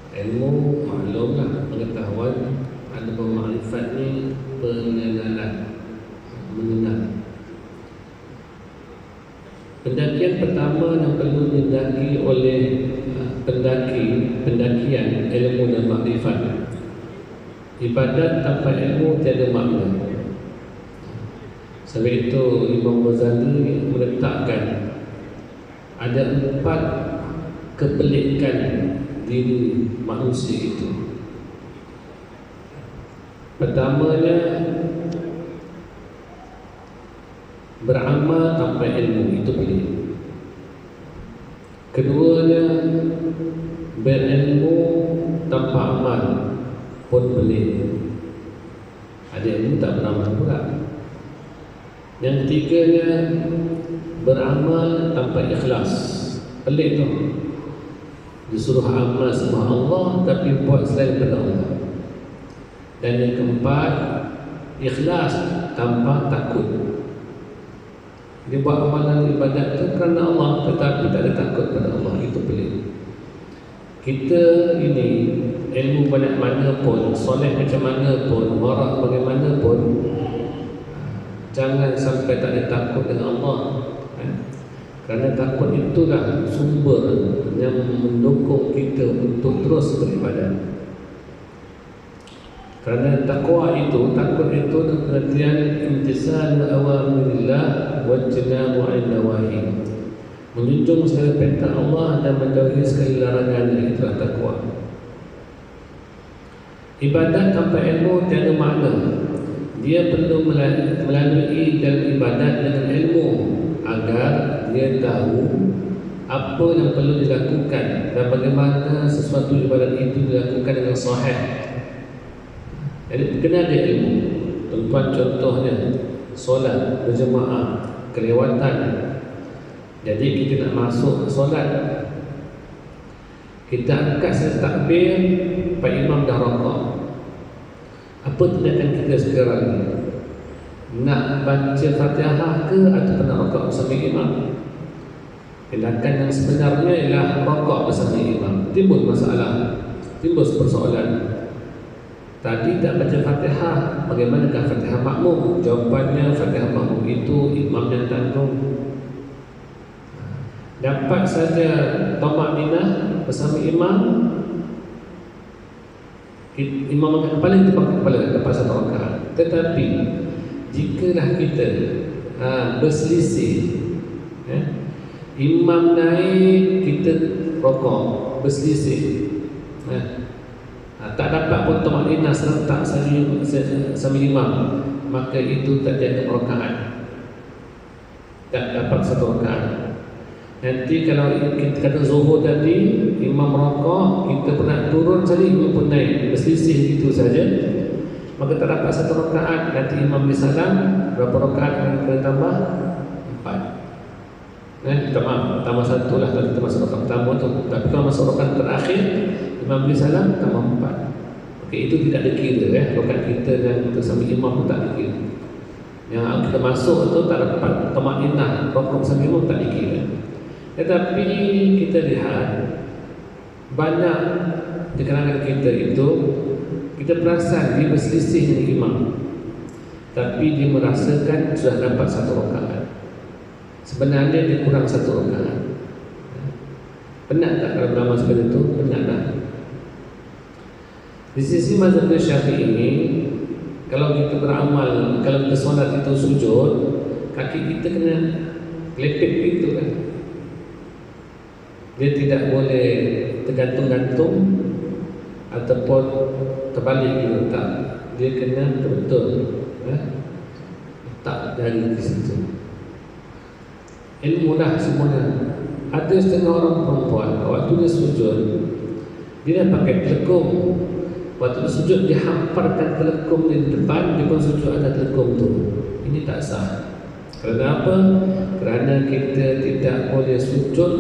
Ilmu maklumlah, pengetahuan, ada makrifat ni pengenalan, mengenal. Pendakian pertama yang perlu didaki oleh pendakian ilmu dan makrifat. Ibadat tanpa ilmu tiada makna. Sebab itu Imam Ghazali meletakkan ada 4 kepelikan diri manusia itu. Pertamanya, beramal tanpa ilmu, itu pelik. Keduanya, berilmu tanpa amal, pun pelik. Ada ilmu tak beramal pula. Yang ketiganya, beramal tanpa ikhlas, pelik tu. Disuruh amal sama Allah tapi buat selain daripada Allah. Dan yang keempat, ikhlas tanpa takut. Dia buat amalan ibadat tu kerana Allah tetapi tak ada takut pada Allah. Itu pelik. Kita ini ilmu banyak mana pun, soleh macam mana pun, warak bagaimana pun, jangan sampai tak ada takut dengan Allah. Kerana takut itulah sumber yang mendukung kita untuk terus beribadat. Kerana takut itu dalam pengertian imtisal awamirillah wa jinabu an-nawahi, menjunjung segala perintah Allah dan menjauhi segala larangan. Itulah takwa. Ibadat tanpa ilmu tiada makna. Dia perlu melalui dalam ibadat dengan ilmu agar dia tahu apa yang perlu dilakukan dan bagaimana sesuatu ibadat itu dilakukan dengan sahih. Jadi kena ada ilmu. Tuan contohnya solat berjemaah kelewatan. Jadi kita nak masuk solat, kita angkat satu takbir, Pak Imam dah rakaat. Apa tindakan kita sekarang ni? Nak baca Fatihah ke atau nak rakaat bersama imam? Tindakan yang sebenarnya ialah rakaat bersama imam. Timbul masalah, timbul persoalan. Tadi tak baca Fatihah, bagaimanakah Fatihah makmum? Jawapannya Fatihah makmum itu imam yang tanggung. Dapat saja tamakninah bersama imam, imam angkat kepala, kita angkat kepala, dapat satu rakaat. Tetapi jikalah kita berselisih, imam naik, kita rakaat, berselisih, tak dapat pun tamakninah serentak sama imam, maka itu tak jadi rakaat, tak dapat satu rakaat. Nanti kalau kita kata zuhur tadi, imam rakaat, kita pernah turun saja, imam pun naik, berselisih itu saja, maka tak dapat satu rakaat. Nanti imam disalam, berapa rakaat kena tambah? 4. Tambah 1 lah kalau kita masuk rakaat pertama tu. Tapi kalau masuk rakaat terakhir, imam disalam, tambah 4. Okey, itu tidak dikira rakaat kita dan bersama imam pun tak dikira. Yang kita masuk tu tak dapat tamakninah, rakaat bersama imam tak dikira. Tetapi kita lihat banyak di kalangan kita itu, kita perasan dia berselisih dengan imam, tapi dia merasakan sudah dapat satu rakaat. Sebenarnya dia kurang satu rakaat. Penat tak kalau beramal seperti itu? Penat tak? Di sisi mazhab Syafi'i ini, kalau kita beramal, kalau kita solat itu sujud, kaki kita kena kelepek gitu kan. Dia tidak boleh tergantung-gantung ataupun terbalik gitu, tak. Dia kena betul-betul tak dari di situ. Ilmu dah semuanya. Ada setengah orang perempuan, waktu dia sujud, dia dah pakai telekung. Waktu dia sujud, dia hamparkan telekung di depan, dia pun sujud ada telekung tu. Ini tak sah. Kerana apa? Kerana kita tidak boleh sujud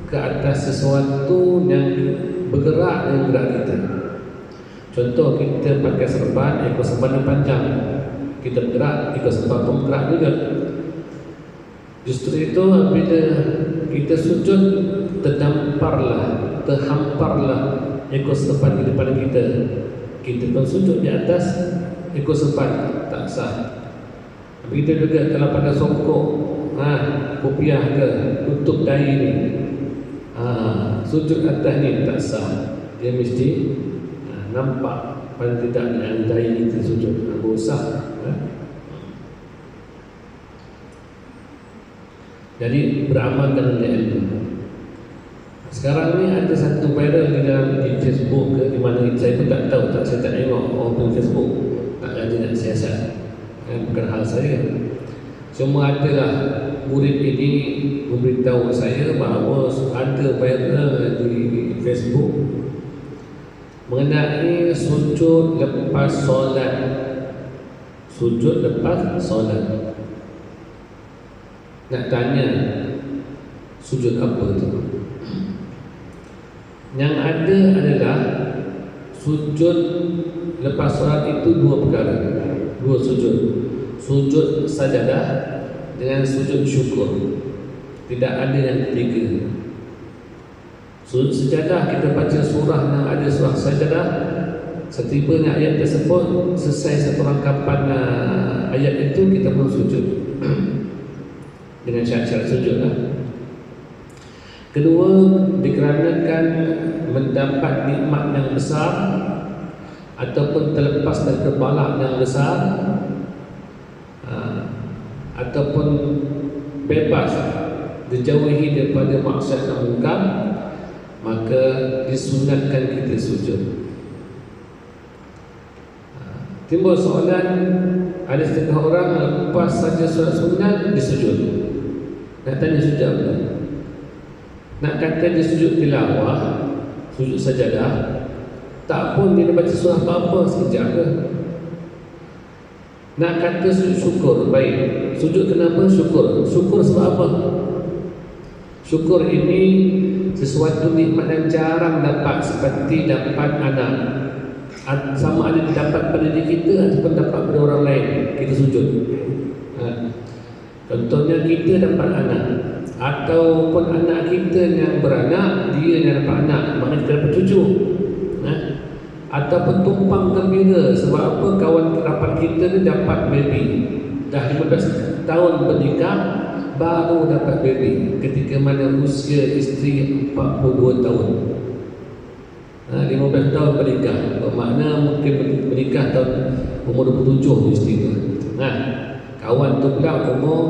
ke atas sesuatu yang bergerak dengan gerak kita. Contoh, kita pakai serban, ekor serban yang panjang, kita bergerak, ekor serban pun bergerak juga. Justru itu bila kita sujud, terhamparlah ekor serpan di depan kita, kita pun sujud di atas ekor serpan, tak sah. Begitu juga kalau pada songkok, kopiah ke, tutup dahi ni, sujud atas ni tak sah. Dia mesti nampak pada tidak yang dahi kita sujud, berusaha. Jadi beramal dengan ilmu. Sekarang ni ada satu viral di Facebook ke, di mana saya pun tak tahu, saya tak tengok orang Facebook, tak ada nak siasat, bukan hal saya. Cuma adalah murid ini memberitahu saya bahawa ada viral di Facebook mengenai sujud lepas solat. Sujud lepas solat. Nak tanya, sujud apa tu? Yang ada adalah sujud lepas solat itu dua perkara, dua sujud. Sujud sajadah dengan sujud syukur. Tidak ada yang ketiga. Sujud sajadah, kita baca surah yang ada surah sajadah, setibanya ayat tersebut, selesai satu rangkapan ayat itu, kita pun sujud dengan syarat-syarat sujud lah. Kedua, dikarenakan mendapat nikmat yang besar ataupun terlepas dari balak yang besar, ataupun bebas dijauhi daripada maksiat dan munkar, maka disunatkan kita sujud. Timbul soalan, ada setengah orang lepas saja solat sunat disujud. Nak tanya sujud apa? Nak kata dia sujud tilawah, sujud sajadah, tak pun dia baca surah apa-apa sekejap ke. Nak kata sujud syukur, baik. Sujud kenapa syukur? Syukur sebab apa? Syukur ini sesuatu nikmat yang jarang dapat, seperti dapat anak. Sama ada dapat pada diri kita ataupun dapat pada orang lain, kita sujud. Contohnya kita dapat anak, ataupun anak kita yang beranak, dia yang dapat anak, maknanya kita dapat cucu. Ataupun tumpang gembira, sebab apa? Kawan rapat kita ni dapat baby, dah 15 tahun bernikah, baru dapat baby, ketika mana usia isteri 42 tahun. 15 tahun bernikah, bermakna mungkin bernikah tahun umur 27 isteri tu. Kawan tu pula umur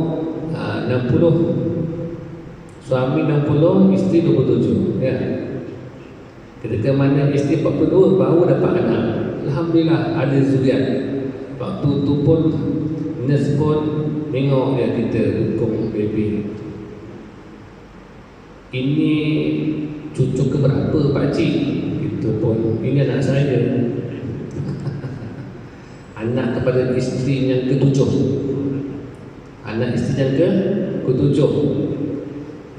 60, suami 60, isteri 27, ya. Ketika mana isteri 42 baru dapat anak, alhamdulillah ada zuriat. Waktu tu pun nurse pun tengok ya, kita dukung baby. Ini cucu keberapa pakcik? Itu pun, ini anak saya. Anak kepada isteri yang ketujuh. Anak isteri yang ketujuh.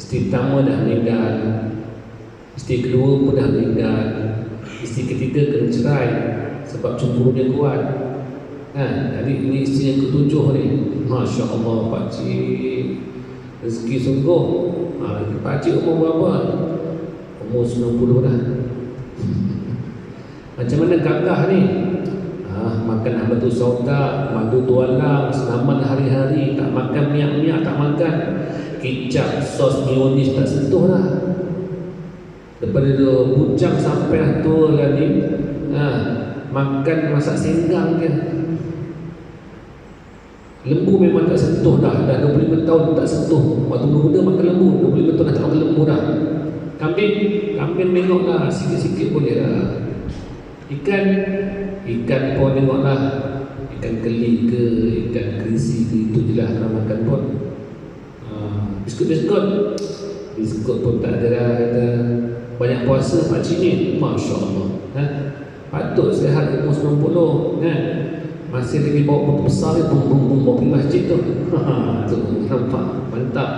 Isteri pertama dah meninggal, isteri kedua pun dah meninggal, isteri ketiga kena cerai sebab cemburu dia kuat. Jadi ini isteri yang ketujuh ni. Masya Allah pakcik, rezeki sungguh. Pakcik umur berapa? Umur 90 dah. Macam mana gagah ni? Makan batu sauda, madu tualang, senaman hari-hari, tak makan minyak-minyak, tak makan kicap, sos, mayonis, tak sentuh dah. Daripada dia bujang sampai tua lagi, makan masak senggang je. Lembu memang tak sentuh dah 25 tahun tak sentuh. Waktu muda makan lembu, 25 tahun dah tak makan lembu dah. Kambing tengoklah sikit-sikit boleh dah. Ikan pun tengoklah, ikan keli ke, ikan kerisi ke, itu je lah nak makan pun. Biskut pun tak ada dah. Kata banyak puasa pakcik ni, Masya Allah. Patut sihat umur 90 kan? Masih lagi bawa botol besar ni, bum bawa pergi masjid tu. Tu nampak mantap.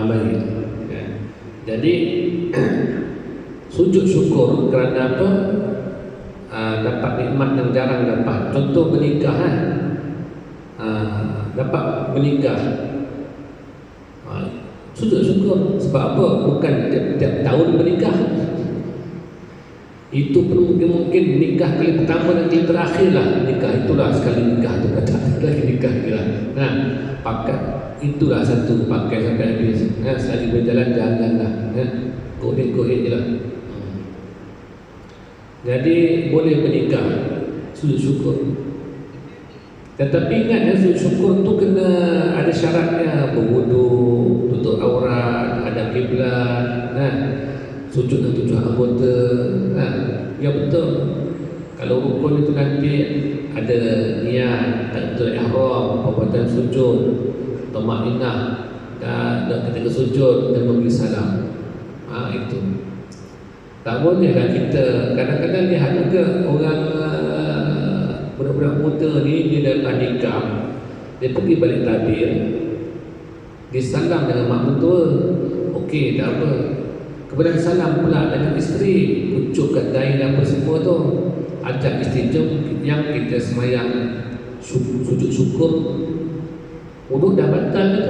Baik. Jadi sujud syukur kerana apa? Dapat nikmat yang jarang dapat. Contoh bernikah dapat menikah. Sujud syukur. Sebab apa? Bukan tiap tahun menikah. Itu pun mungkin nikah kali pertama dan kali terakhir lah. Nikah itulah sekali nikah tu kata lagi nikah lah. Nah, pakai itulah satu pakai sampai habis. Selagi berjalan jalan lah. Goyang je lah. Jadi boleh menikah, sujud syukur. Tetapi ingat ya, sujud syukur tu kena ada syaratnya. Berwuduk, tutup aurat, ada kiblat, sujud dengan 7 anggota. Ya betul. Kalau rukun itu nanti ada niat, takbiratul ihram, perbuatan sujud, tumaninah, dan ketika sujud dan memberi salam. Itu. Tak bolehlah kita kadang-kadang lihat juga orang budak-budak muda ni, dia dah nikah, dia pergi balik tabir, dia salam dengan mak mentua, okey tak apa. Kemudian salam pula dengan isteri, pucukkan dahi dan apa semua tu, ajak isteri jom yang kita semayang sujud syukur. Wuduk dah batal tu.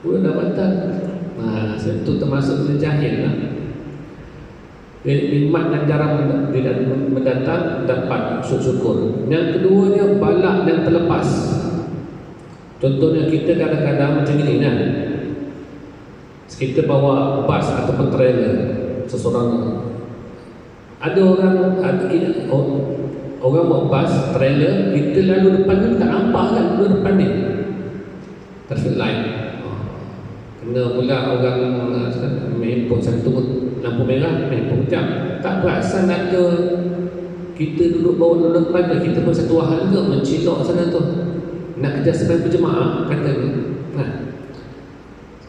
Wuduk dah batal. Itu termasuk jahil lah. Nikmat dan jarang mendatang dapat syukur. Yang keduanya balak dan terlepas. Contohnya kita kadang-kadang macam ini kan, kita bawa bas ataupun trailer seseorang. Ada orang bawa bas trailer, kita lalu depan ni tak nampak kan, lalu depan ni traffic light. Kena pula orang handphone satu lampu merah, handphone jam. Tak perasan ada kita duduk bawah depan dia, kita pun satu hal juga mencilok sana tu. Nak kejar sembahyang berjemaah katanya.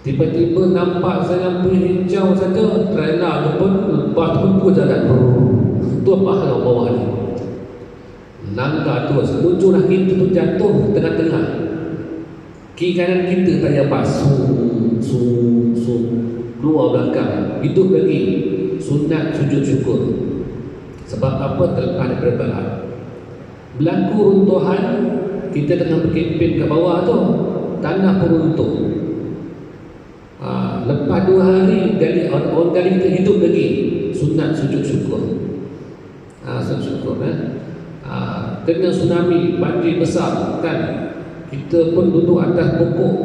Tiba-tiba nampak saya lampu hijau saja, trailer tu pun lepas tu pun dua jalan. Tu apa hal bawah ni? Langgar terus, ujunglah kita tu jatuh tengah-tengah. Kiri kanan kita tak payah basuh. Keluar belakang, hidup lagi. Sunat sujud syukur. Sebab apa? Terlepas daripada balak. Berlaku runtuhan, kita tengah berkempen kat bawah tu, tanah pun runtuh. Lepas 2 hari orang kali kita hidup lagi. Sunat sujud syukur. Sujud syukur kena tsunami, banjir besar kan, kita pun duduk atas pokok.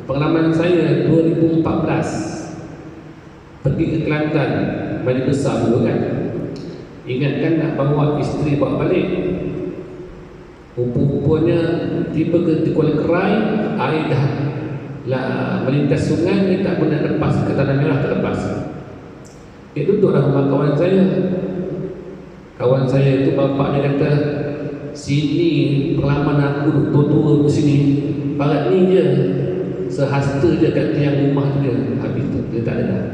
Pengalaman saya 2014 pergi ke Kelantan, banjir besar dulu kan. Ingatkan nak bawa isteri bawa balik, rupa-rupanya tiba ke Kuala Kerai, air dah melintas sungai, dia tak pernah lepas ke Tanah Merah, terlepas. Dia duduk dalam rumah kawan saya. Kawan saya itu bapak dia kata, sini pengalaman aku tua-tua ke sini, barat ni je sehasta je kat tiang rumah tu dia. Habis tu dia tak ada dah.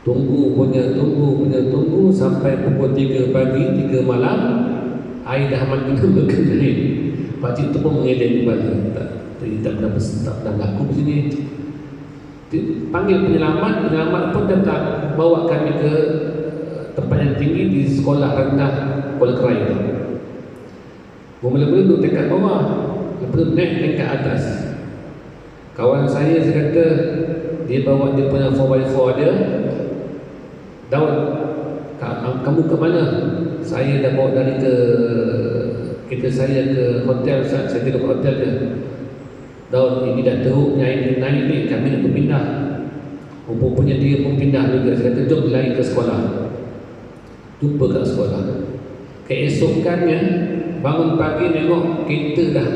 Tunggu sampai pukul 3 pagi, 3 malam, air dah makin berkenaan. Pakcik tu pun mengelak kembali. Tak pernah berlaku di sini. Panggil penyelamat pun datang bawa kami ke tempat yang tinggi di sekolah rendah Kuala Kerai tu. Mula-mula duduk dekat bawah, lepas tu naik tingkat atas. Kawan saya kata, dia bawa dia punya 4x4 dia. Daud, kamu ke mana? Saya dah bawa dari kita saya ke hotel, saya tidur ke hotel dia. Daud, ini dah teruk naik ni, kami nak berpindah. Rupanya dia pun pindah juga. Saya kata, jom lari ke sekolah. Jumpa kat sekolah. Keesokannya bangun pagi tengok kereta dah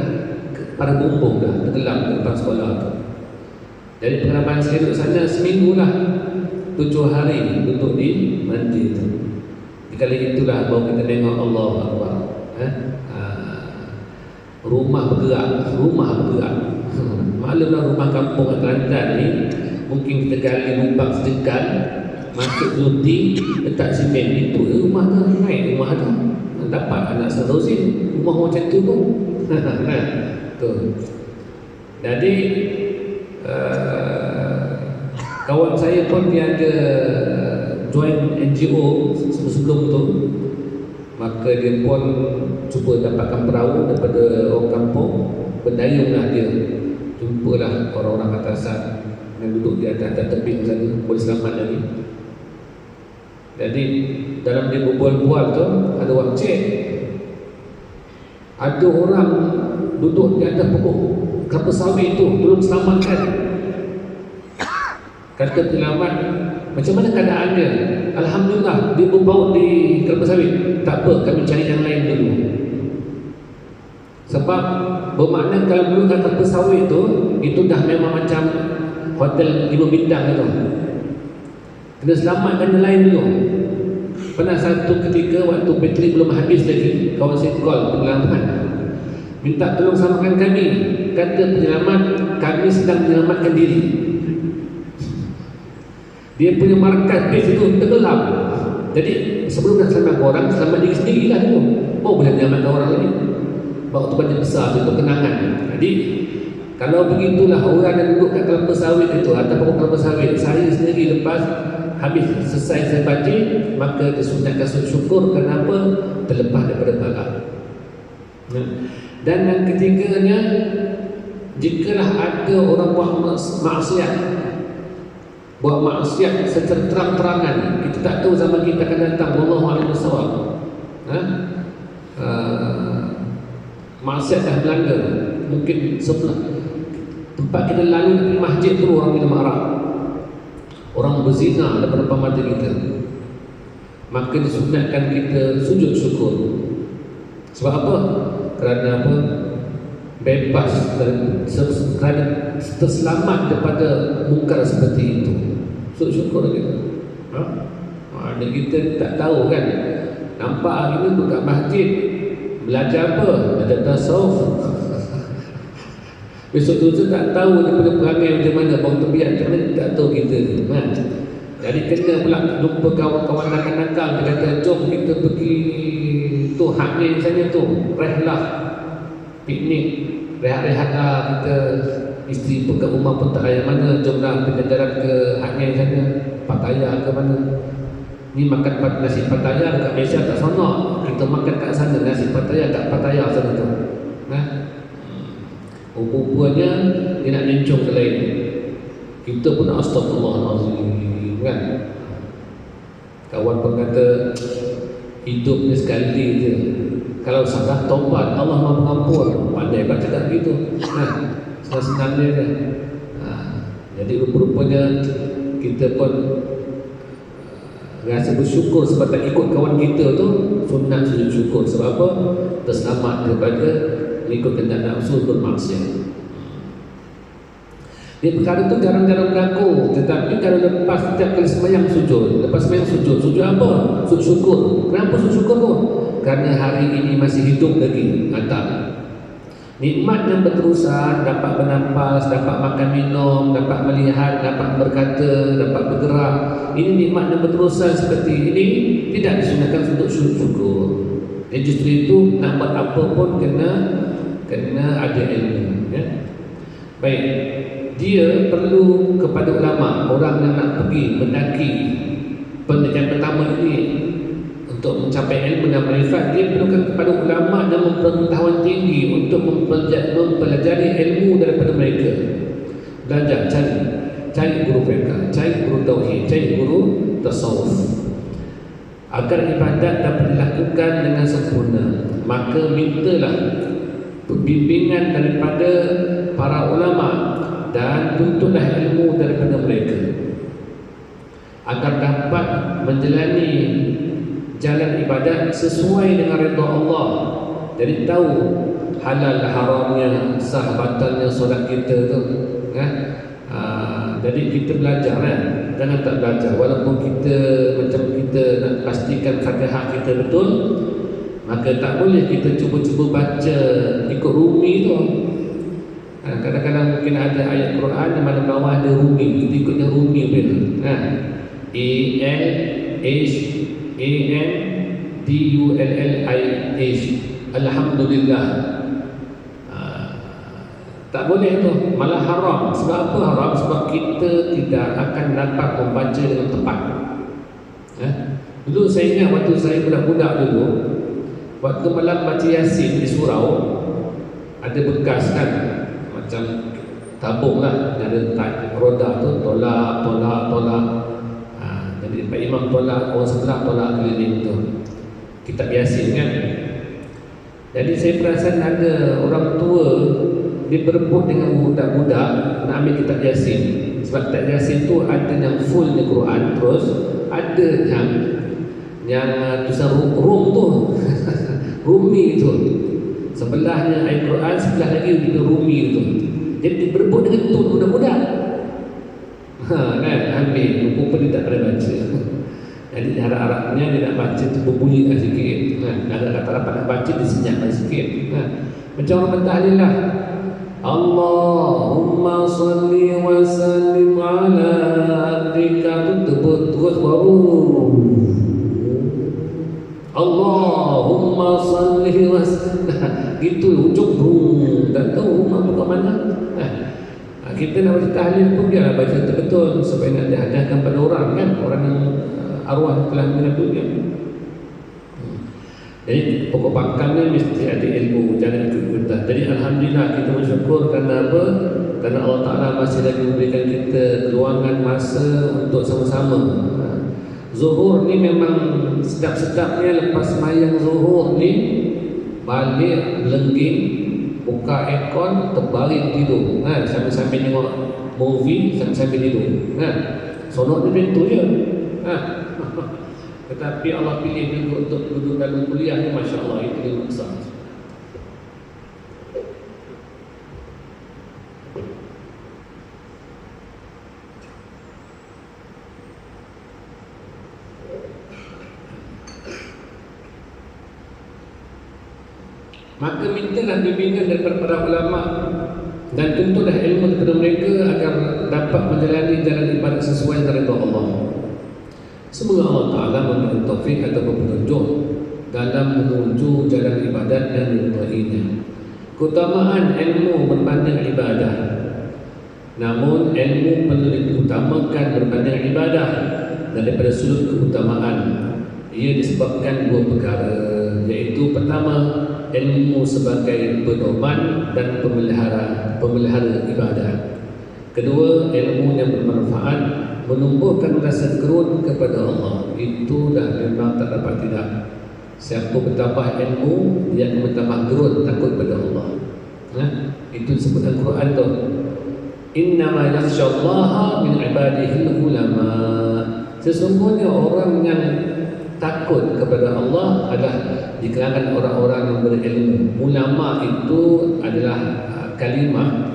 pada bumbung dah tenggelam di depan sekolah tu. Jadi pengalaman saya duduk sana seminggu lah, 7 hari duduk di mandir tu. Di kali itulah baru kita tengok Allah Akbar. Rumah bergerak. Maklumlah rumah kampung kat Kelantan ni, mungkin kita gali lubang sedekal, masuk luti, letak simen, itu rumah tu, naik rumah tu, dapat anak seterusnya rumah macam tu pun. Tu. Jadi kawan saya pun dia ada join NGO sebelum tu, Maka dia pun cuba dapatkan perahu daripada orang kampung, berdayunglah dia. Jumpalah orang-orang atasan yang duduk di atas tebing sana, boleh selamat lagi. Jadi dalam dia berbual-bual tu, ada orang cek, ada orang duduk di atas pokok kelapa sawit tu belum selamatkan. Kata penyelamat, macam mana keadaan dia? Alhamdulillah, dia berbaut di kelapa sawit. Tak apa, kami cari yang lain dulu. Sebab bermakna kalau dulu kat kelapa sawit tu, itu dah memang macam hotel 5 bintang tu. Kena selamatkan yang lain dulu. Pernah satu ketika waktu bateri belum habis lagi, kawan saya call penyelamat, minta tolong selamatkan kami. Kata penyelamat, kami sedang menyelamatkan diri. Dia punya markas base itu tenggelam. Jadi sebelum nak selamatkan orang, selamat diri sendiri lah dulu. Oh, boleh menyelamatkan orang lagi. Waktu banyak besar itu kenangan. Jadi kalau begitulah orang yang duduk kat kelapa sawit itu atau pokok kelapa sawit, saya sendiri lepas habis selesai saya baca, maka disunatkan syukur. Kenapa? Terlepas daripada bala. Dan yang ketiganya, jikalah ada orang buat maksiat, buat maksiat secara terang-terangan, kita tak tahu zaman kita akan datang, wallahu a'lam bissawab. Maksiat dah melanda, mungkin sebelah tempat kita lalu di masjid tu orang minum arak, orang berzina daripada depan mata kita, maka disunatkan kita sujud syukur. Sebab apa? Kerana apa? Bebas dan kerana terselamat daripada mungkar seperti itu. Sujud syukur kita. Ada kita tak tahu kan, nampak hari ni buka masjid, belajar apa? Belajar tasawuf. Besok tu tak tahu daripada perangai macam mana, bang terbiak macam mana, tak tahu kita ni. Jadi kena pula jumpa kawan-kawan nakal-nakal, dia kata jom kita pergi tu haknya misalnya tu, rehlah, piknik, rehat-rehat lah kita, isteri pun kat rumah pun tak ayah mana, jomlah kita jalan ke haknya misalnya, Pattaya ke mana. Ni makan nasi Pattaya dekat Malaysia tak sonok, kita makan kat sana nasi Pattaya kat Pattaya sana tu. Rupanya dia nak mencung ke lain. Kita pun astagfirullahaladzim kan. Kawan pun kata hidup ni sekali je, kalau salah taubat Allah Maha Pengampun. Pandai baca cakap gitu. Senang-senangnya je. Jadi rupanya kita pun rasa bersyukur sebab tak ikut kawan kita tu, sunat sujud syukur. Sebab apa? Terselamat daripada ikut kehendak nafsu bermaksiat. Dia perkara tu jarang-jarang berlaku, tetapi kalau lepas setiap kali sembahyang sujud, lepas sembahyang sujud, sujud apa? Sujud syukur. Kenapa sujud syukur tu? Kerana hari ini masih hidup lagi. Nikmat yang berterusan, dapat bernafas, dapat makan minum, dapat melihat, dapat berkata, dapat bergerak. Ini nikmat yang berterusan seperti ini tidak disunatkan untuk sujud syukur. Justru itu nak buat apa pun kena ada ilmu, ya. Baik, dia perlu kepada ulama, orang yang nak pergi mendaki pendidikan pertama ini untuk mencapai ilmu dan marifat, dia perlukan kepada ulama dan berpengetahuan tinggi untuk mempelajari ilmu daripada mereka. Belajar, cari guru fiqh, cari guru tauhid, cari guru tasawuf, agar ibadat dapat dilakukan dengan sempurna. Maka mintalah bimbingan daripada para ulama dan tuntutlah ilmu daripada mereka agar dapat menjalani jalan ibadat sesuai dengan redha Allah. Jadi tahu halal haramnya, sah batalnya solat kita tu, jadi kita belajar kan, jangan tak belajar. Walaupun kita macam kita nak pastikan Fatihah kita betul, maka tak boleh kita cuba-cuba baca ikut rumi tu. Kadang-kadang mungkin ada ayat Quran yang mana bawah ada rumi, kita ikutnya rumi betul. A-L-H-A-N-D-U-L-L-I-H, Alhamdulillah. Tak boleh tu, malah haram. Sebab apa haram? Sebab kita tidak akan dapat membaca dengan tepat. Dulu saya ingat waktu saya budak-budak dulu, Waktu malam baca Yasin di surau, ada bekas kan, macam tabung lah, ada roda tu tolak. Jadi Pak Imam tolak, orang sebelah tolak keliling tu. Kitab Yasin kan. Jadi saya perasan ada orang tua dia berebut dengan budak-budak nak ambil kitab Yasin. Sebab kitab Yasin tu ada yang full di Quran, terus ada yang tulisan Rum tu. Rumi tu. Sebelahnya ayat Quran, sebelah lagi dia Rumi tu. Jadi berebut dengan tu budak-budak. Kan ambil rupa dia tak pernah baca. Jadi harap-harapnya dia nak baca tu berbunyi lah sikit. Ada kata dapat nak baca dia senyapkan sikit. Macam orang bertahlil lah. Allahumma salli wa sallim ala abdika, tu terus baru Allahumma salli wa sallim. Gitu ujung tak tahu rumah buka mana. Kita nak baca tahlil pun dia baca betul-betul supaya nak dihadapkan pada orang kan, orang yang arwah telah meninggal dunia. Jadi pokok pakannya mesti ada ilmu, jangan ikut-ikutan. Jadi alhamdulillah kita bersyukur kerana apa? Kerana Allah Ta'ala masih lagi memberikan kita keluangan masa untuk sama-sama. Zuhur ni memang sedap-sedapnya lepas mayang zuhur ni balik lengging, buka aircon, terbaring tidur. Sambil-sambil tengok movie, sambil-sambil tidur. Sonok dia tu je. Tetapi Allah pilih juga untuk duduk dalam kuliah ni, Masya Allah, itu yang besar. Maka mintalah bimbingan daripada para ulama dan tentulah ilmu kepada mereka agar dapat menjalani jalan ibadat sesuai dengan redha Allah. Semoga Allah Ta'ala memberi taufik atau petunjuk dalam menuju jalan ibadat dan ridha-Nya. Keutamaan ilmu berbanding ibadah. Namun ilmu perlu diutamakan berbanding ibadah, dan daripada sudut keutamaan ia disebabkan dua perkara, iaitu pertama, ilmu sebagai pedoman dan pemelihara ibadah. Kedua, ilmu yang bermanfaat, menumbuhkan rasa gerun kepada Allah. Itu dah memang tak dapat tidak. Siapa bertambah ilmu, dia akan bertambah gerun takut pada Allah. Itu disebut dalam Quran tu. Innama yakhshallaha min ibadihi ulama. Sesungguhnya orang yang takut kepada Allah adalah di kalangan orang-orang yang berilmu. Ulama itu adalah kalimah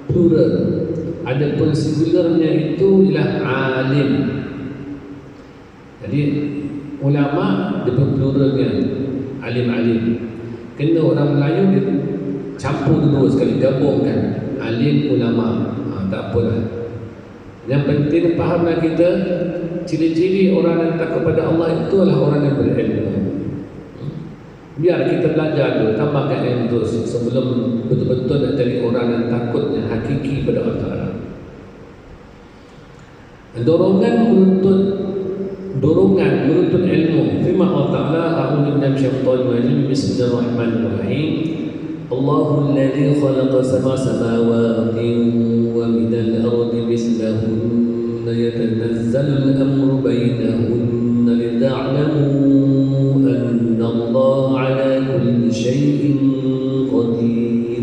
plural. Adapun singularnya itu ialah alim. Jadi ulama dia pluralnya alim-alim. Kena orang Melayu dia campur dulu sekali, gabungkan alim ulama. Tak apalah. Yang penting fahamlah kita ciri-ciri orang yang takut pada Allah itu adalah orang yang berilmu. Biar kita belajar dulu, tambahkan ilmu terus sebelum betul-betul nak jadi orang yang takut yang hakiki pada Allah Ta'ala. Dorongan menuntut ilmu. Firman Allah Ta'ala, a'udzu billahi minasyaitonir rajim, bismillahirrahmanirrahim. Allahu alladzi khalaqa sab'a samawati wa minal ardi mislahunna yatanazzalu al-amru bainahunna lita'lamu anna Allah 'ala kulli shay'in qadir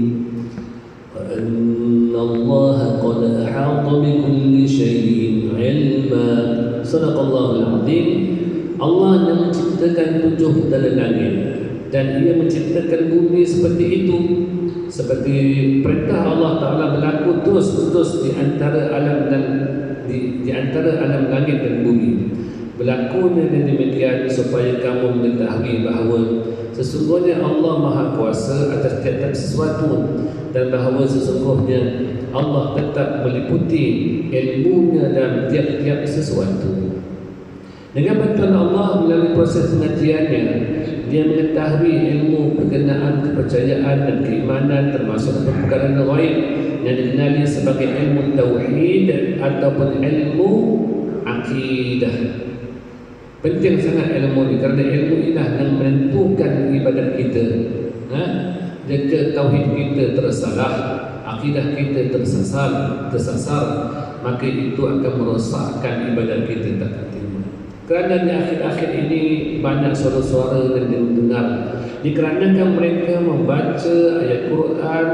wa anna Allah qad ahata bi kulli shay'in 'ilma. Sadaqallahul 'azim. Allah yang menciptakan 7 dalam langit dan ia menciptakan bumi seperti itu, seperti perintah Allah Ta'ala berlaku terus-terus di antara alam dan di antara alam langit dan bumi. Berlakunya demikian supaya kamu mengetahui bahawa sesungguhnya Allah Maha Kuasa atas tiap-tiap sesuatu, dan bahawa sesungguhnya Allah tetap meliputi ilmunya dalam tiap-tiap sesuatu. Dengan bantuan Allah melalui proses pengajiannya, dia mengetahui ilmu berkenaan kepercayaan dan keimanan, termasuk perkara ghaib yang dikenali sebagai ilmu tauhid ataupun ilmu akidah. Penting sangat ilmu ni, kerana ilmu inilah yang menentukan ibadat kita. Jika tauhid kita tersalah, akidah kita tersasar, maka itu akan merosakkan ibadat kita tak terima. Kerana di akhir-akhir ini banyak suara-suara yang didengar, dikarenakan mereka membaca ayat Quran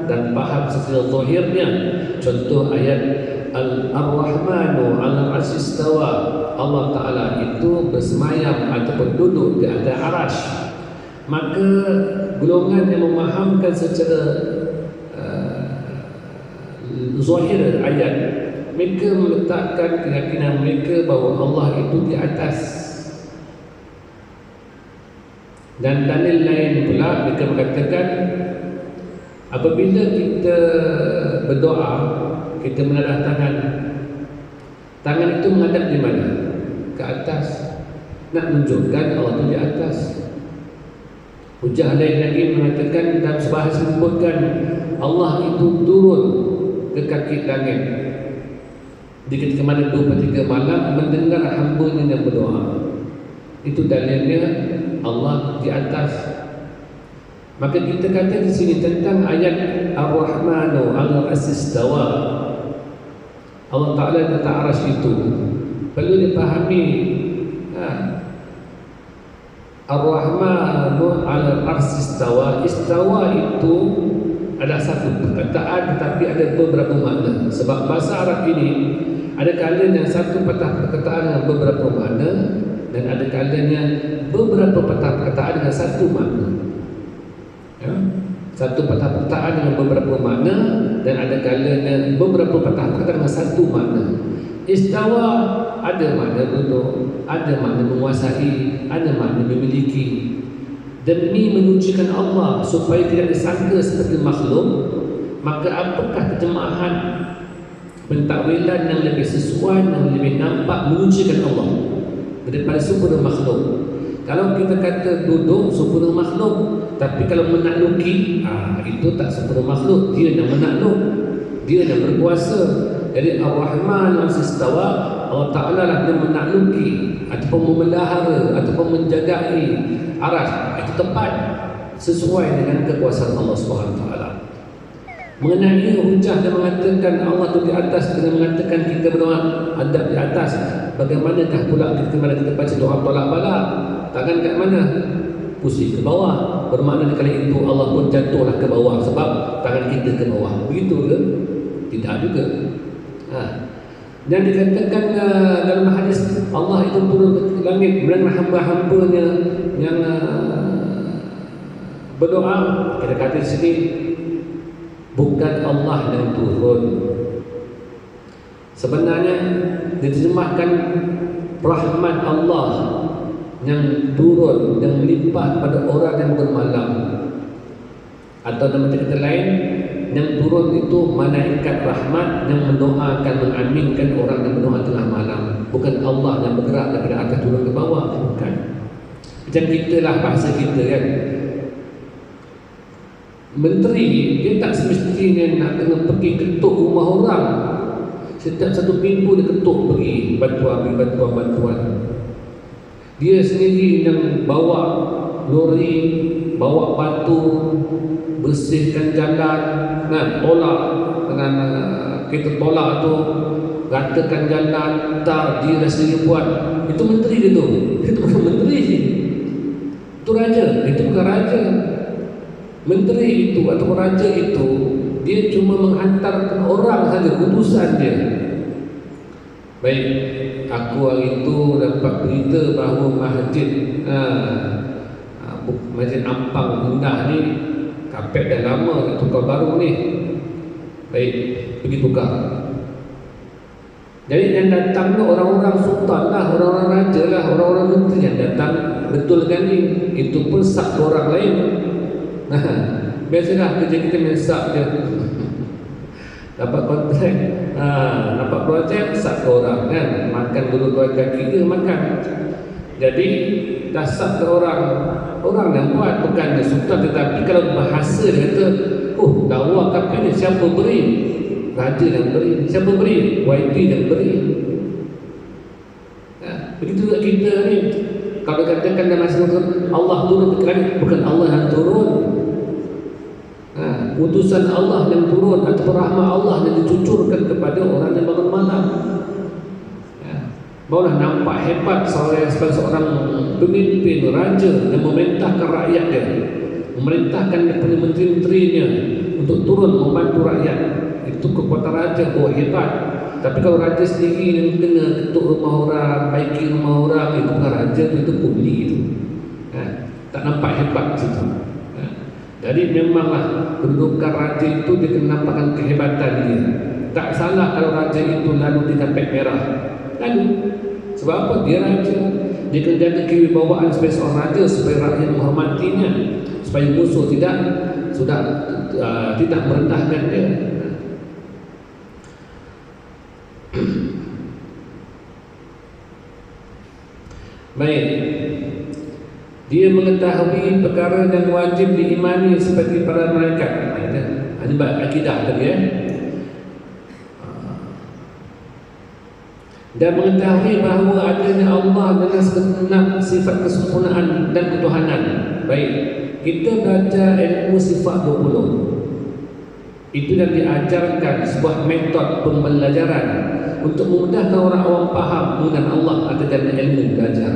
dan faham secara zahirnya. Contoh ayat Ar-Rahmanu 'alal 'arsy istawa, Allah Ta'ala itu bersemayam ataupun duduk di atas arasy. Maka golongan yang memahamkan secara zahir ayat, mereka meletakkan keyakinan mereka bahawa Allah itu di atas. Dan dalil lain pula mereka mengatakan, apabila kita berdoa, kita menadah tangan itu menghadap di mana? Ke atas. Nak menunjukkan Allah itu di atas. Hujah lain lagi mengatakan dan sebahasa menyebutkan Allah itu turun ke kaki langit di ketika mana 2/3 malam mendengar hamba-Nya yang berdoa. Itu dalilnya Allah di atas. Maka kita kata di sini tentang ayat Ar-Rahmanu 'alal 'arsy istawa, Allah Ta'ala di atas arasy itu perlu dipahami. Ar-Rahmanu 'alal 'arsy istawa, istawa itu ada satu perkataan tetapi ada beberapa makna. Sebab bahasa Arab ini ada kalanya satu patah perkataan dengan beberapa makna, dan ada kalanya beberapa patah perkataan dengan satu makna. Satu patah perkataan dengan beberapa makna, dan ada kalanya beberapa patah perkataan dengan satu makna. Istawa ada makna duduk, ada makna menguasai, ada makna memiliki. Demi menunjukkan Allah supaya tidak disangka seperti makhluk, maka apakah terjemahan pentakwilan yang lebih sesuai, yang lebih nampak menunjukkan Allah daripada sempurna makhluk? Kalau kita kata duduk sempurna makhluk, tapi kalau menakluki, itu tak sempurna makhluk. Dia yang menakluk, dia yang berkuasa. Jadi Ar-Rahman al-Istawa, Allah Ta'ala lah yang menakluki ataupun memelihara ataupun menjagai arasy. Itu tepat sesuai dengan kekuasaan Allah SWT. Mengenai hujah yang mengatakan Allah itu di atas dengan mengatakan kita berdoa adab di atas, bagaimanakah pula ketika kita baca doa tolak balak, tangan kat mana? Pusing ke bawah. Bermakna kali itu Allah pun jatuhlah ke bawah sebab tangan kita ke bawah. Begitu ke? Tidak juga. Dan dikatakan dalam hadis Allah itu turun ke langit menerima hamba-hambanya yang berdoa. Kita kata di sini bukan Allah yang turun. Sebenarnya diterjemahkan rahmat Allah yang turun, yang melimpah pada orang yang bermalam. Atau dalam cerita lain, yang turun itu malaikat rahmat yang mendoakan, mengaminkan orang yang berdoa tengah malam. Bukan Allah yang bergerak daripada atas turun ke bawah, bukan. Macam kita lah bahasa kita kan. Menteri dia tak semestinya nak kena pergi ketuk rumah orang. Setiap satu pintu dia ketuk pergi bantuan. Dia sendiri yang bawa lori, bawa batu, bersihkan jalan, tolak dengan kita tolak tu, ratakan jalan, tar dia sendiri buat. Itu menteri dia tu. Itu bukan menteri. Itu raja. Itu bukan raja. Menteri itu atau raja itu dia cuma menghantarkan orang saja, utusan dia. Baik, aku hari itu dapat berita bahawa masjid Masjid Ampang Indah ni kapet dah lama nak tukar baru ni. Baik, pergi tukar. Jadi yang datang tu orang-orang sultan lah, orang-orang raja lah, orang-orang menteri yang datang betulkan ni. Itu pun sak orang lain. Biasalah kerja kita mensak je. Dapat kontrak, dapat projek, sak orang kan. Makan dulu 2 kaki dia makan. Jadi dah sak ke orang yang buat, bukan sultan. Tetapi kalau bahasa dia kata, dakwah kapal ni siapa beri? Raja yang beri. Siapa beri? YB yang beri. Begitu juga kita ni, kalau katakan dalam surah Allah turun ke langit, bukan Allah yang turun. Utusan Allah yang turun atau rahmat Allah yang dicucurkan kepada orang yang bangun malam. Barulah nampak hebat seorang pemimpin, raja yang memerintahkan rakyat dia, memerintahkan kepada menteri-menterinya untuk turun membantu rakyat. Itu kekuatan raja, hebat. Tapi kalau raja sendiri yang kena ketuk rumah orang, baiki rumah orang, itu bukan raja, itu kuli itu. Tak nampak hebat di situ. Jadi memanglah kedudukan raja itu dia kena nampakkan kehebatan dia. Tak salah kalau raja itu lalu di karpet merah. Lalu sebab apa? Dia raja. Dia kena jaga kewibawaan sebagai seorang raja supaya rakyat menghormatinya, supaya musuh tidak merendahkan dia. Baik. Dia mengetahui perkara yang wajib diimani seperti para malaikat. Ini bab akidah tadi ya. Dan mengetahui bahawa adanya Allah dengan segenap sifat kesempurnaan dan ketuhanan. Baik, kita belajar ilmu sifat 20. Itu yang diajarkan sebuah metod pembelajaran untuk memudahkan orang awam faham mengenai Allah atau dalam ilmu belajar.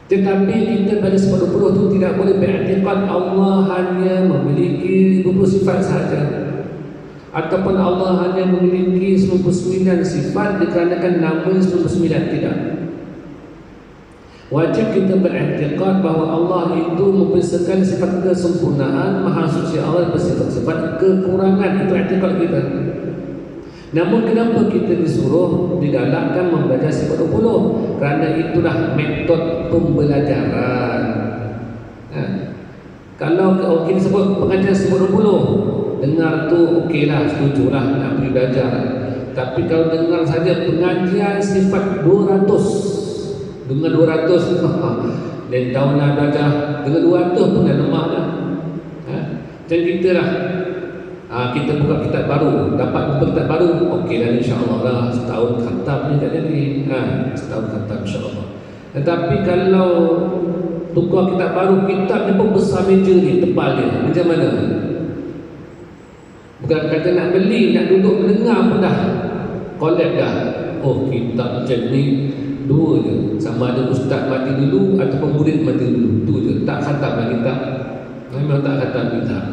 Tetapi kita pada sifat 20 itu tidak boleh beriktikad Allah hanya memiliki 20 sifat sahaja, ataupun Allah hanya memiliki 99 sifat dikarenakan nama 99. Tidak. Wajib kita beriktikad bahawa Allah itu membersihkan sifat kesempurnaan, maha suci Allah bersifat-sifat kekurangan. Itu iktikad kita. Namun kenapa kita disuruh digalakkan membaca sifat 20? Kerana itulah metod pembelajaran. Kalau kita sebut pengajian sifat 20, dengar tu okeylah, setujulah nak pergi belajar. Tapi kalau dengar saja pengajian sifat 200, dengan 200 dan tahun nak belajar dengan 200 pun dah lemah dah. Macam kita lah, kita buka kitab baru, dapat buka kitab baru, okeylah insya-Allah lah, setahun khatam ni tak jadi. Setahun khatam insya-Allah. Tetapi kalau tukar kitab baru, kitabnya pun besar meja ni, tebal dia, macam mana? Bukan kata nak beli, nak duduk mendengar pun dah collect dah. Oh, kitab macam ni dua je, sama ada ustaz mati dulu ataupun murid mati dulu, tu je. Tak khatam lah kitab, memang tak khatam kitab.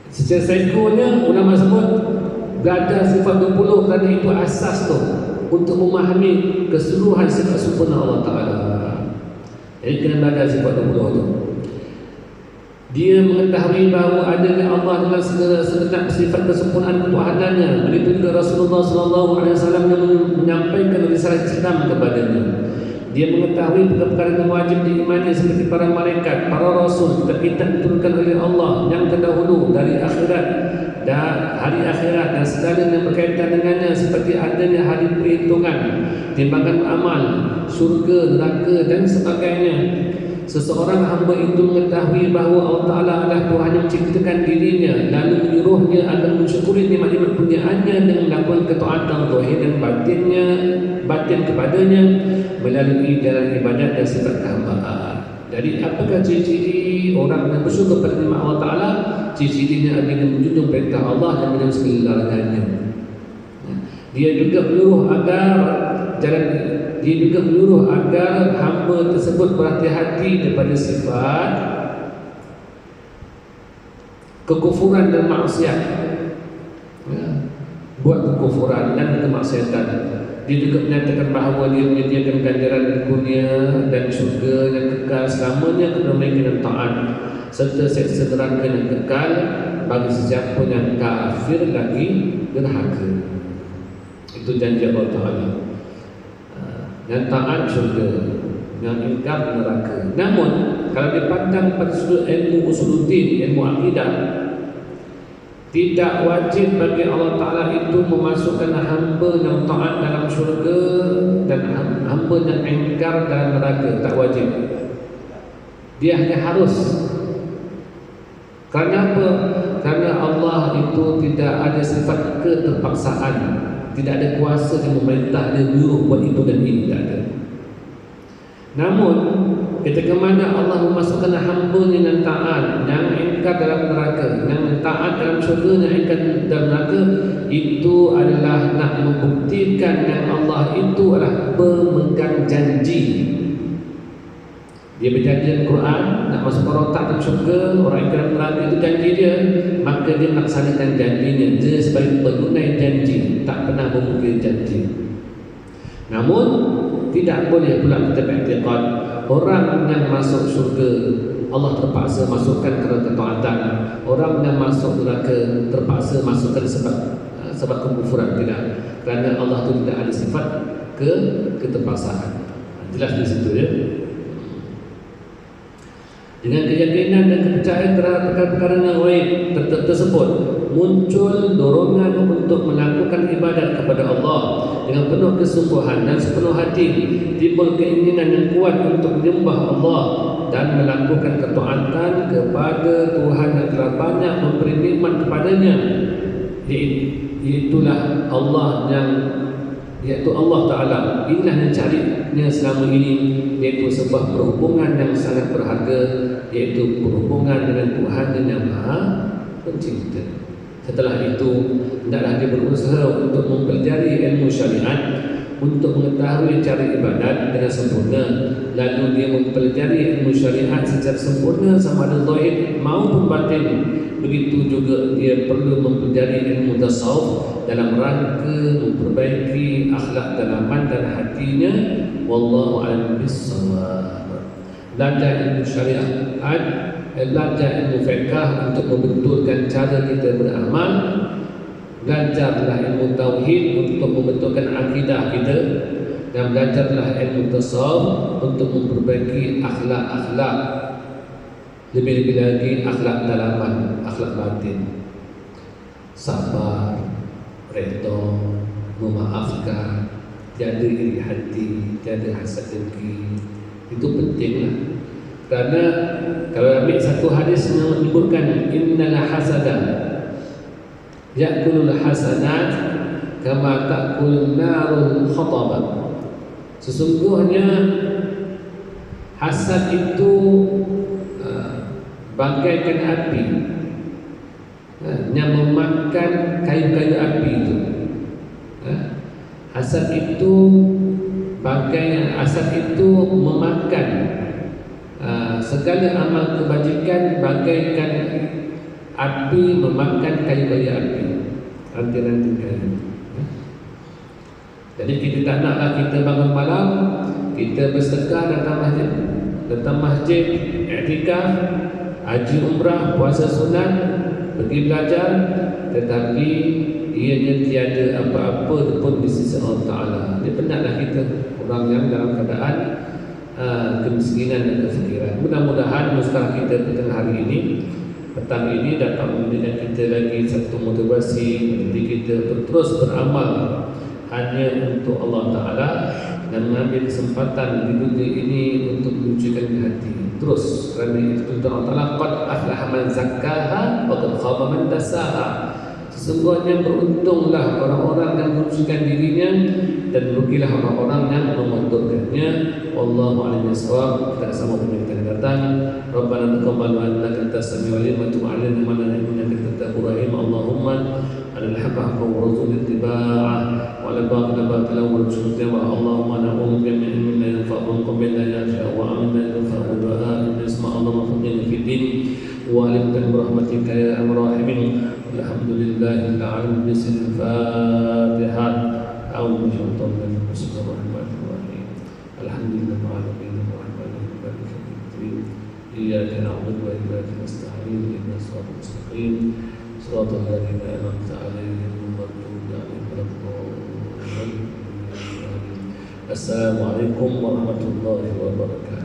Secara saikonya ulama sebut belajar sifat 20 kerana itu asas tu untuk memahami keseluruhan sifat sempurna Allah Ta'ala. Jadi kena belajar sifat 20 tu. Dia mengetahui bahawa adanya Allah dengan segenap sifat kesempurnaan ketuhanannya. Begitu juga Rasulullah SAW yang menyampaikan risalah Islam kepadanya. Dia mengetahui perkara-perkara yang wajib diimani seperti para malaikat, para rasul, kitab diturunkan oleh Allah yang terdahulu dari akhirat dan hari akhirat dan segala yang berkaitan dengannya, seperti adanya hari perhitungan, timbangan amal, syurga, neraka dan sebagainya. Seseorang hamba itu mengetahui bahawa Allah Ta'ala adalah Tuhan yang menciptakan dirinya, lalu menyuruhnya agar mensyukuri nikmat-nikmat kurniaannya dengan melakukan ketaatan zahir dan batin kepadanya melalui jalan ibadat dan sifat kehambaan. Jadi apakah ciri-ciri orang yang bersyukur pada nikmat Allah Ta'ala? Ciri-cirinya adalah menjunjung perintah Allah dan menjauhi segala larangannya. Dia juga menyuruh agar hamba tersebut berhati-hati daripada sifat kekufuran dan maksiat. Buat kekufuran dan kemaksiatan. Dia juga menyatakan bahawa dia menyediakan ganjaran dunia dan syurga yang kekal selamanya kepada mereka yang taat, serta seksa neraka yang kekal bagi sesiapa yang kafir lagi derhaka. Itu janji Allah Ta'ala. Yang taat syurga, yang ingkar neraka. Namun kalau dipandang pada sudut ilmu usuluddin, ilmu akidah, tidak wajib bagi Allah Ta'ala itu memasukkan hamba yang taat dalam syurga dan hamba yang ingkar dalam neraka. Tak wajib. Dia hanya harus. Kerana apa? Kerana Allah itu tidak ada sifat keterpaksaan, tidak ada kuasa yang memerintah dia nyuruh buat itu dan ini, tak ada. Namun ketika mana Allah memasukkan hamba-Nya yang taat, yang ingkar dalam neraka, yang taat dalam syurga, yang ingkar dalam neraka, itu adalah nak membuktikan yang Allah itu adalah pemegang janji. Dia berjanji Al-Quran nak masuk rotak dalam syurga, orang yang dalam neraka itu janji dia, maka dia melaksanakan janjinya. Dia sebagai penunai janji, tak pernah memungkiri janji. Namun tidak boleh pula kita beriktikad orang yang masuk syurga Allah terpaksa masukkan kerana ketaatan, orang yang masuk neraka terpaksa masukkan sebab kekufuran. Tidak, kerana Allah itu tidak ada sifat keterpaksaan. Jelas di situ ya. Dengan keyakinan dan kepercayaan terhadap perkara-perkara yang gaib tersebut, muncul dorongan untuk melakukan ibadat kepada Allah dengan penuh kesungguhan dan sepenuh hati. Timbul keinginan yang kuat untuk menyembah Allah dan melakukan ketaatan kepada Tuhan yang telah banyak memberi nikmat kepadanya. Itulah Allah yaitu Allah Ta'ala. Inilah yang carinya selama ini, yaitu sebuah perhubungan yang sangat berharga, yaitu perhubungan dengan Tuhan yang Maha Pencipta. Setelah itu, hendaklah dia berusaha untuk mempelajari ilmu syariat, untuk mengetahui cara ibadat dengan sempurna. Lalu dia mempelajari ilmu syariat secara sempurna sama ada zahir maupun batin. Begitu juga dia perlu mempelajari ilmu tasawuf dalam rangka memperbaiki akhlak dalaman dan hatinya. Wallahu a'lam bissawab. Belajar ilmu syariat, belajar ilmu fiqh untuk membetulkan cara kita beramal. Belajarlah ilmu tauhid untuk membetulkan akidah kita, dan belajarlah ilmu tasawuf untuk memperbaiki akhlak-akhlak, lebih-lebih lagi akhlak dalaman, akhlak batin. Sabar, redha, memaafkan, tiada iri hati, tiada hasad dengki. Itu pentinglah. Kerana kalau ambil satu hadis yang menyebutkan innal hasada ya'kulul hasanat kama ta'kul narul khatabah. Sesungguhnya hasad itu bagaikan api yang memakan kayu-kayu api itu. Hasad itu memakan segala amal kebajikan bagaikan api memakan kayu-kayu api, ranting-ranting kayu. Jadi kita tak naklah kita bangun malam, kita bersedekah datang masjid, i'tikaf, haji umrah, puasa sunat, pergi belajar, tetapi ianya tiada apa-apa pun di sisi Allah Ta'ala. Dia penatlah kita, orang yang dalam keadaan kemiskinan dan kefikiran. Mudah-mudahan muskah kita pada hari ini, petang ini, dapat memberikan kita lagi satu motivasi untuk kita terus beramal hanya untuk Allah Ta'ala dan mengambil kesempatan di dunia ini untuk menunjukkan hati terus. Kerana itu Allah Ta'ala qad aflaha man zakkaha wa qad khaba man dassaha. Sesungguhnya beruntunglah orang-orang yang menunjukkan dirinya dan rugilah orang-orang yang memotorkannya. Wallahu a'lam bishawab. Kita sama pemirsa yang datang. Rabbana taqabbal minna antas samiul alim wa tub 'alaina innaka antat tawwabur rahim. Allahumma alal haqqa haqqan warzuqna ittiba'ah wa la ba'da ba'da wa rzuqna wa Allahumma na'udzu bika min ilmin la yanfa'u wa min la yanfa'u wa amin la yanfa'u du'a isma Allah mafdin fi din wa alimtan rahmatika ya arhamar rahimin. Alhamdulillahil alamin. Bismillahirrahmanirrahim. A'udzu billahi minasyaitonir rajim. Alhamdulillahil alamin arrahmanir rahim. Iyyaka na'budu wa iyyaka nasta'in. Ihdinas siratal mustaqim. Shiratal ladzina an'amta 'alaihim ghairil maghdubi 'alaihim. Assalamualaikum warahmatullahi wabarakatuh.